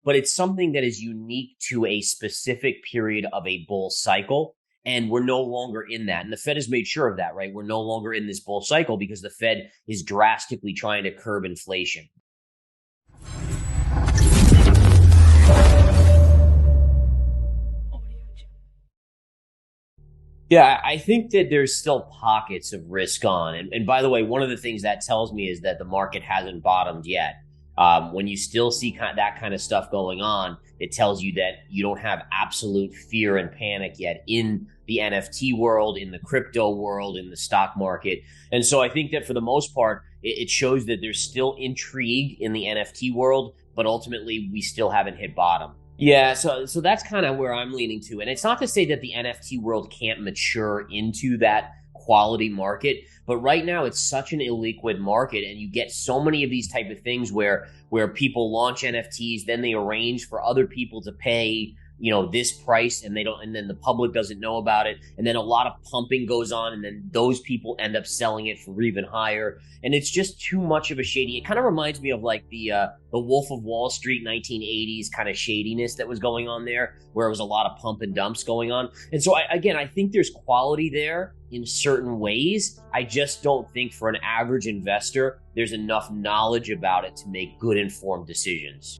but it's something that is unique to a specific period of a bull cycle. And we're no longer in that. And the Fed has made sure of that, right? We're no longer in this bull cycle because the Fed is drastically trying to curb inflation. Yeah, I think that there's still pockets of risk on. And by the way, one of the things that tells me is that the market hasn't bottomed yet. When you still see that kind of stuff going on, it tells you that you don't have absolute fear and panic yet in the NFT world, in the crypto world, in the stock market. And so I think that for the most part, it shows that there's still intrigue in the NFT world, but ultimately we still haven't hit bottom. Yeah, so that's kind of where I'm leaning to. And it's not to say that the NFT world can't mature into that quality market, but right now it's such an illiquid market, and you get so many of these type of things where people launch NFTs, then they arrange for other people to pay, this price, and then the public doesn't know about it. And then a lot of pumping goes on, and then those people end up selling it for even higher. And it's just too much of a shady. It kind of reminds me of like the Wolf of Wall Street 1980s kind of shadiness that was going on there, where it was a lot of pump and dumps going on. And so I think there's quality there in certain ways. I just don't think for an average investor, there's enough knowledge about it to make good informed decisions.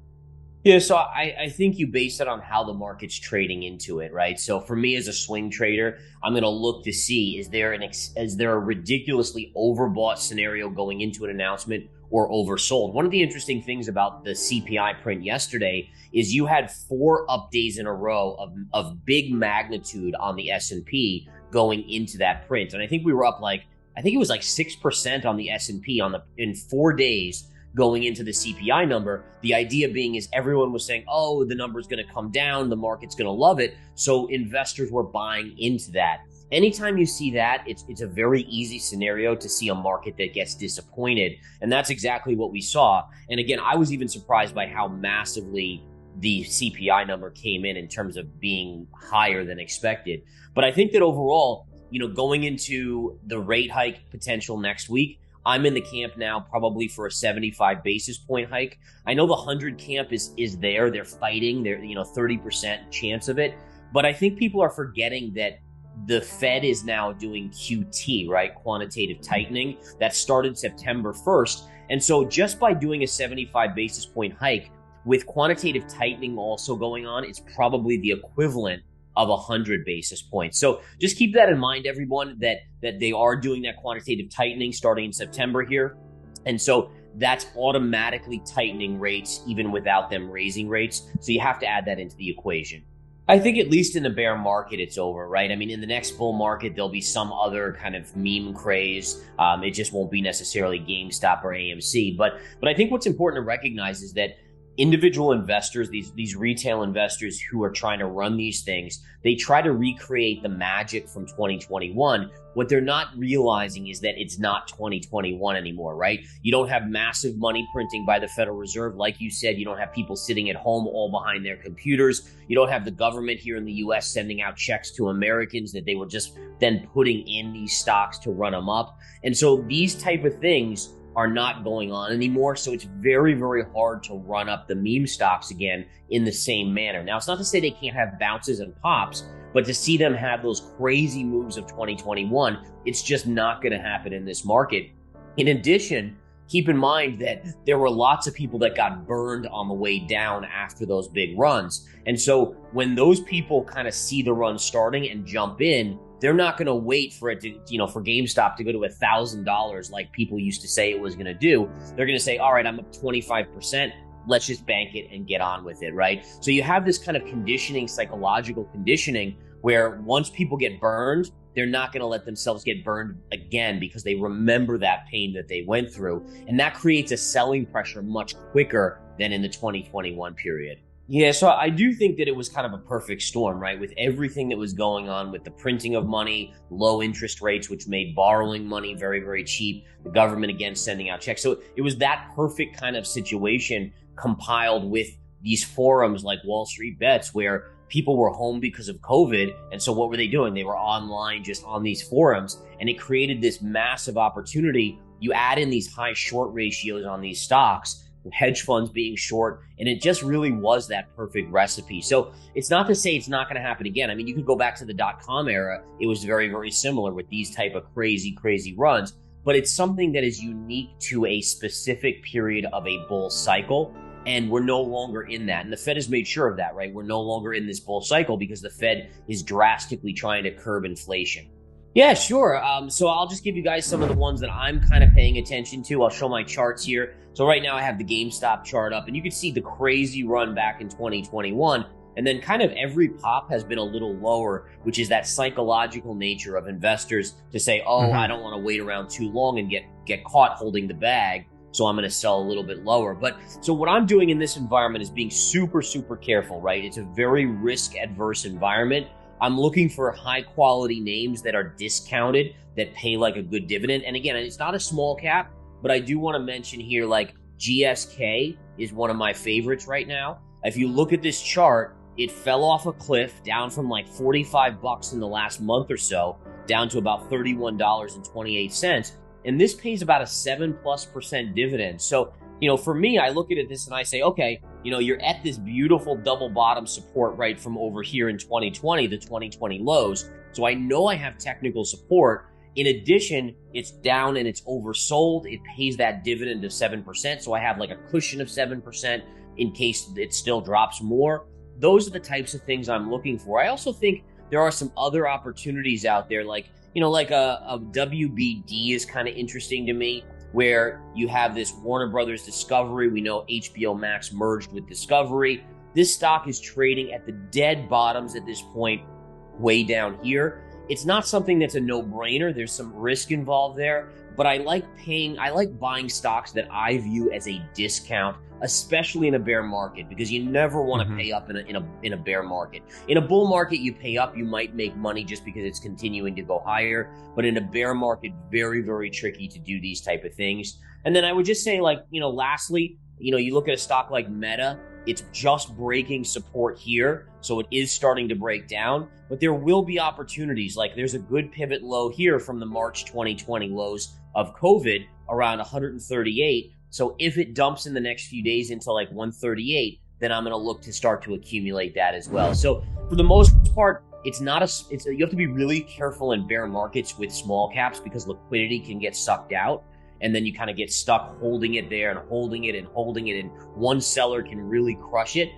Yeah, so I think you base it on how the market's trading into it, right? So for me as a swing trader, I'm going to look to see, is there a ridiculously overbought scenario going into an announcement or oversold? One of the interesting things about the CPI print yesterday is you had 4 up days in a row of big magnitude on the S&P going into that print. And I think we were up I think it was like 6% on the S&P in 4 days going into the CPI number. The idea being is everyone was saying, oh, the number's going to come down, the market's going to love it. So investors were buying into that. Anytime you see that, it's a very easy scenario to see a market that gets disappointed. And that's exactly what we saw. And again, I was even surprised by how massively the CPI number came in terms of being higher than expected. But I think that overall, going into the rate hike potential next week, I'm in the camp now probably for a 75 basis point hike. I know the 100 camp is there. They're fighting. They're 30% chance of it. But I think people are forgetting that the Fed is now doing QT, right? Quantitative tightening that started September 1st. And so just by doing a 75 basis point hike with quantitative tightening also going on, it's probably the equivalent of 100 basis points. So just keep that in mind, everyone, that they are doing that quantitative tightening starting in September here. And so that's automatically tightening rates even without them raising rates. So you have to add that into the equation. I think at least in the bear market, it's over, right? I mean, in the next bull market, there'll be some other kind of meme craze. It just won't be necessarily GameStop or AMC. But I think what's important to recognize is that individual investors, these retail investors who are trying to run these things, they try to recreate the magic from 2021. What they're not realizing is that it's not 2021 anymore, right? You don't have massive money printing by the Federal Reserve. Like you said, you don't have people sitting at home all behind their computers. You don't have the government here in the US sending out checks to Americans that they were just then putting in these stocks to run them up. And so these type of things are not going on anymore. So it's very, very hard to run up the meme stocks again in the same manner. Now, it's not to say they can't have bounces and pops, but to see them have those crazy moves of 2021, it's just not going to happen in this market. In addition, keep in mind that there were lots of people that got burned on the way down after those big runs. And so when those people kind of see the run starting and jump in, they're not going to wait for it to, for GameStop to go to $1,000 like people used to say it was going to do. They're going to say, all right, I'm up 25%. Let's just bank it and get on with it, right? So you have this kind of conditioning, psychological conditioning, where once people get burned, they're not going to let themselves get burned again because they remember that pain that they went through. And that creates a selling pressure much quicker than in the 2021 period. Yeah, so I do think that it was kind of a perfect storm, right? With everything that was going on with the printing of money, low interest rates, which made borrowing money very, very cheap, the government again sending out checks. So it was that perfect kind of situation compiled with these forums like Wall Street Bets, where people were home because of COVID. And so what were they doing? They were online just on these forums, and it created this massive opportunity. You add in these high short ratios on these stocks. hedge funds being short, and it just really was that perfect recipe. So it's not to say it's not going to happen again. I mean, you could go back to the dot-com era. It was very, very similar with these type of crazy runs, but it's something that is unique to a specific period of a bull cycle. And we're no longer in that. And the Fed has made sure of that, right? We're no longer in this bull cycle because the Fed is drastically trying to curb inflation. Yeah, sure. So I'll just give you guys some of the ones that I'm kind of paying attention to. I'll show my charts here. So right now I have the GameStop chart up, and you can see the crazy run back in 2021. And then kind of every pop has been a little lower, which is that psychological nature of investors to say, oh, I don't want to wait around too long and get caught holding the bag. So I'm going to sell a little bit lower. But so what I'm doing in this environment is being super careful, right? It's a very risk adverse environment. I'm looking for high quality names that are discounted, that pay like a good dividend. And again, it's not a small cap, but I do want to mention here, like GSK is one of my favorites right now. If you look at this chart, it fell off a cliff down from like $45 in the last month or so, down to about $31.28. And this pays about a 7+% dividend. So, for me, I look at this and I say, okay, you're at this beautiful double bottom support right from over here in 2020, the 2020 lows. So I know I have technical support. In addition, it's down and it's oversold. It pays that dividend of 7%. So I have like a cushion of 7% in case it still drops more. Those are the types of things I'm looking for. I also think there are some other opportunities out there, like a WBD is kind of interesting to me, where you have this Warner Brothers Discovery. We know HBO Max merged with Discovery. This stock is trading at the dead bottoms at this point, way down here. It's not something that's a no-brainer. There's some risk involved there, but I like buying stocks that I view as a discount, especially in a bear market, because you never want to pay up in a bear market. In a bull market, you pay up, you might make money just because it's continuing to go higher. But in a bear market, very tricky to do these type of things. And then I would just say, lastly, you look at a stock like Meta, it's just breaking support here. So it is starting to break down, but there will be opportunities. Like there's a good pivot low here from the March 2020 lows of COVID around 138. So if it dumps in the next few days into like 138, then I'm going to look to start to accumulate that as well. So for the most part, you have to be really careful in bear markets with small caps because liquidity can get sucked out. And then you kind of get stuck holding it there and holding it, and one seller can really crush it.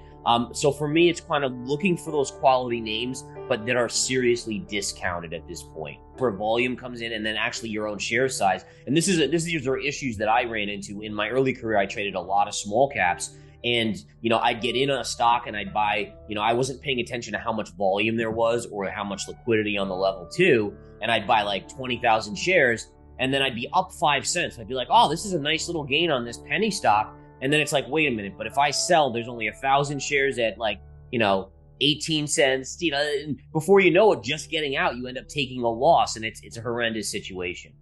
So for me, it's kind of looking for those quality names, but that are seriously discounted at this point, where volume comes in and then actually your own share size. And these are issues that I ran into in my early career. I traded a lot of small caps, and I'd get in on a stock and I'd buy. I wasn't paying attention to how much volume there was or how much liquidity on the level 2, and I'd buy like 20,000 shares. And then I'd be up 5 cents. I'd be like, oh, this is a nice little gain on this penny stock. And then it's like, wait a minute, but if I sell, there's only 1,000 shares at 18 cents, and before you know it, just getting out, you end up taking a loss, and it's a horrendous situation.